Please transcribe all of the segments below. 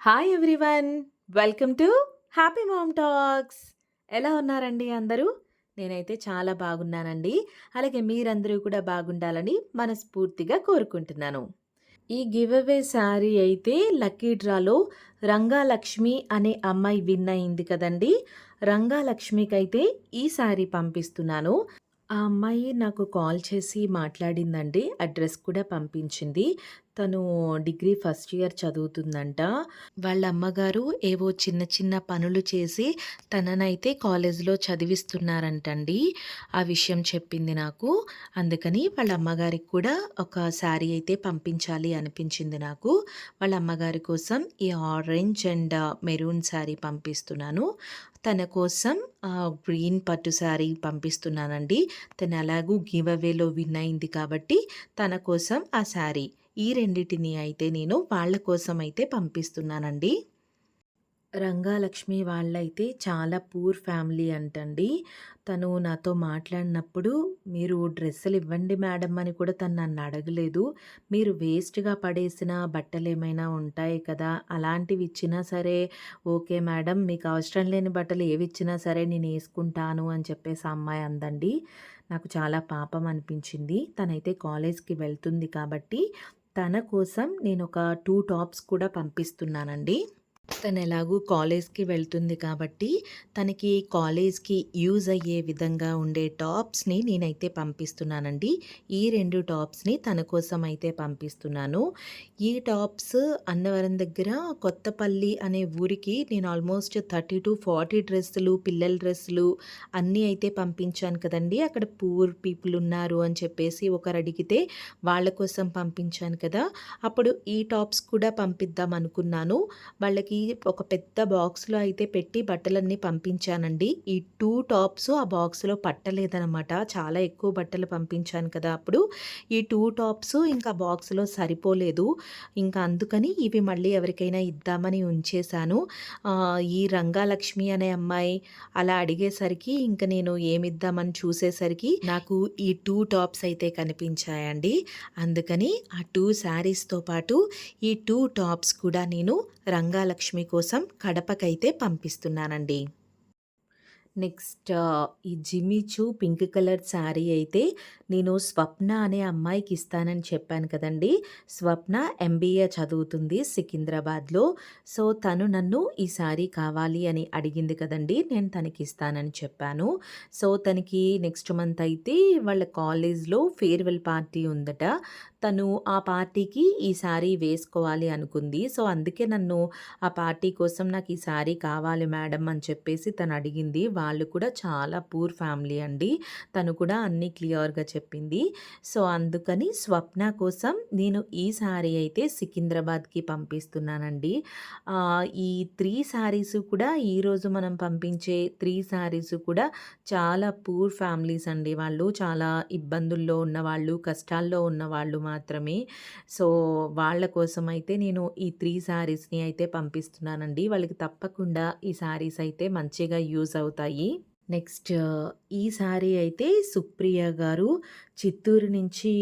Hi everyone! Welcome to happy ma'am talks. ఎలా ఉన్నారండి అందరూ? నేనైతే చాలా బాగున్నానండి. అలాగే మీరందరూ కూడా బాగుండాలని మనస్ఫూర్తిగా కోరుకుంటున్నాను. ఈ గివ్ అవే శారీ అయితే లక్కీ డ్రాలో రంగాలక్ష్మి అనే అమ్మాయి విన్ అయింది కదండీ! రంగాలక్ష్మికైతే ఈ శారీ పంపిస్తున్నాను. ఆ అమ్మాయి నాకు కాల్ చేసి మాట్లాడిందండి. అడ్రెస్ కూడా పంపించింది. తను డిగ్రీ ఫస్ట్ ఇయర్ చదువుతుందంట. వాళ్ళ అమ్మగారు ఏవో చిన్న చిన్న పనులు చేసి తననైతే కాలేజీలో చదివిస్తున్నారంటండి. ఆ విషయం చెప్పింది నాకు. అందుకని వాళ్ళ అమ్మగారికి కూడా ఒక శారీ అయితే పంపించాలి అనిపించింది నాకు. వాళ్ళ అమ్మగారి కోసం ఈ ఆరెంజ్ అండ్ మెరూన్ శారీ పంపిస్తున్నాను. తన కోసం గ్రీన్ పట్టు శారీ పంపిస్తున్నానండి. తను ఎలాగూ గివ్ అవేలో విన్ అయింది కాబట్టి తన కోసం ఆ శారీ ఈ రెండిటిని అయితే నేను వాళ్ళ కోసం అయితే పంపిస్తున్నానండి. రంగాలక్ష్మి వాళ్ళైతే చాలా పూర్ ఫ్యామిలీ అంటండి. తను నాతో మాట్లాడినప్పుడు, "మీరు డ్రెస్సులు ఇవ్వండి మేడం" అని కూడా తను నన్ను అడగలేదు. "మీరు వేస్ట్‌గా పడేసిన బట్టలేమైనా ఉంటాయి కదా! అలాంటివి ఇచ్చినా సరే ఓకే మేడం. మీకు అవసరం లేని బట్టలు ఏవిచ్చినా సరే నేనేసుకుంటాను" అని చెప్పేసి ఆ అమ్మాయి అందండి. నాకు చాలా పాపం అనిపించింది. తనైతే కాలేజ్‌కి వెళ్తుంది కాబట్టి, తన కోసం నేనొక 2 టాప్స్ కూడా పంపిస్తున్నానండి. తనెలాగూ కాలేజ్‌కి వెళ్తుంది కాబట్టి, తనకి కాలేజ్‌కి యూజ్ అయ్యే విధంగా ఉండే టాప్స్‌ని నేనైతే పంపిస్తున్నానండి. ఈ 2 టాప్స్‌ని తన కోసం అయితే పంపిస్తున్నాను. ఈ టాప్స్ అన్నవరం దగ్గర కొత్తపల్లి అనే ఊరికి నేను ఆల్మోస్ట్ 30-40 డ్రెస్సులు, పిల్లల డ్రెస్సులు అన్నీ అయితే పంపించాను కదండీ! అక్కడ పూర్ పీపుల్ ఉన్నారు అని చెప్పేసి ఒకరు అడిగితే వాళ్ళ కోసం పంపించాను కదా! అప్పుడు ఈ టాప్స్ కూడా పంపిద్దాం అనుకున్నాను. వాళ్ళకి ఒక పెద్ద బాక్స్‌లో అయితే పెట్టి బట్టలన్నీ పంపించానండి. ఈ 2 టాప్స్ ఆ బాక్స్‌లో పట్టలేదనమాట. చాలా ఎక్కువ బట్టలు పంపించాను కదా! అప్పుడు. ఈ 2 టాప్స్ ఇంకా బాక్స్‌లో సరిపోలేదు. ఇంకా అందుకని ఇవి మళ్ళీ ఎవరికైనా ఇద్దామని ఉంచేశాను. ఈ రంగాలక్ష్మి అనే అమ్మాయి అలా అడిగేసరికి ఇంక నేను ఏమిద్దామని చూసేసరికి నాకు ఈ 2 టాప్స్ అయితే కనిపించాయండి. అందుకని ఆ 2 శారీస్‌తో పాటు ఈ 2 టాప్స్ కూడా నేను రంగాలక్ష్మి కోసం కడపకైతే పంపిస్తున్నానండి. నెక్స్ట్ ఈ జిమ్మిచూ పింక్ కలర్ శారీ అయితే నేను స్వప్న అనే అమ్మాయికి ఇస్తానని చెప్పాను కదండీ! స్వప్న ఎంబీఏ చదువుతుంది సికింద్రాబాద్‌లో. సో, తను నన్ను ఈ శారీ కావాలి అని అడిగింది కదండీ! నేను తనకి ఇస్తానని చెప్పాను. సో, తనకి నెక్స్ట్ మంత్ అయితే వాళ్ళ కాలేజ్‌లో ఫేర్‌వెల్ పార్టీ ఉందట. తను ఆ పార్టీకి ఈ శారీ వేసుకోవాలి అనుకుంది. సో, అందుకే నన్ను ఆ పార్టీ కోసం నాకు ఈ శారీ కావాలి మేడం అని చెప్పేసి తను అడిగింది. వాళ్ళు కూడా చాలా పూర్ ఫ్యామిలీ అండి. తను కూడా అన్నీ క్లియర్‌గా చెప్పింది. సో, అందుకని స్వప్న కోసం నేను ఈ శారీ అయితే సికింద్రాబాద్‌కి పంపిస్తున్నానండి. ఈ 3 శారీస్ కూడా ఈరోజు మనం పంపించే 3 శారీస్ కూడా చాలా పూర్ ఫ్యామిలీస్ అండి. వాళ్ళు చాలా ఇబ్బందుల్లో ఉన్నవాళ్ళు, కష్టాల్లో ఉన్నవాళ్ళు మాత్రమే. సో, వాళ్ళ కోసమైతే నేను ఈ 3 శారీస్‌ని అయితే పంపిస్తున్నానండి. వాళ్ళకి తప్పకుండా ఈ శారీస్ అయితే మంచిగా యూజ్ అవుతాయి. నెక్స్ట్ ఈ శారీ అయితే సుప్రియ గారు చిత్తూరు నుంచి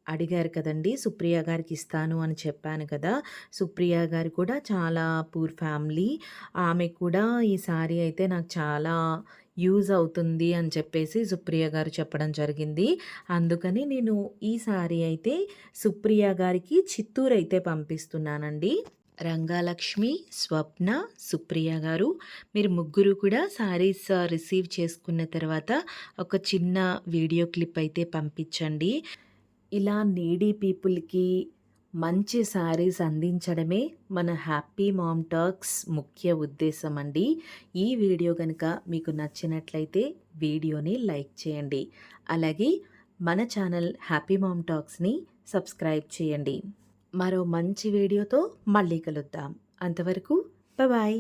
అడిగారు కదండీ! సుప్రియ గారికి ఇస్తాను అని చెప్పాను కదా! సుప్రియ గారు కూడా చాలా పూర్ ఫ్యామిలీ. ఆమె కూడా ఈ శారీ అయితే నాకు చాలా యూజ్ అవుతుంది అని చెప్పేసి సుప్రియ గారు చెప్పడం జరిగింది. అందుకని నేను ఈ శారీ అయితే సుప్రియ గారికి చిత్తూరు అయితే పంపిస్తున్నానండి. రంగాలక్ష్మి, స్వప్న, సుప్రియ గారు మీరు ముగ్గురు కూడా శారీస్ రిసీవ్ చేసుకున్న తర్వాత ఒక చిన్న వీడియో క్లిప్ అయితే పంపించండి. ఇలా నీడీ పీపుల్‌కి మంచి శారీస్ అందించడమే మన హ్యాపీ మామ్ టాక్స్ ముఖ్య ఉద్దేశం అండి. ఈ వీడియో గనుక మీకు నచ్చినట్లయితే వీడియోని లైక్ చేయండి. అలాగే మన ఛానల్ హ్యాపీ మామ్ టాక్స్‌ని సబ్స్క్రైబ్ చేయండి. మరో మంచి వీడియోతో మళ్ళీ కలుద్దాం. అంతవరకు బాయ్.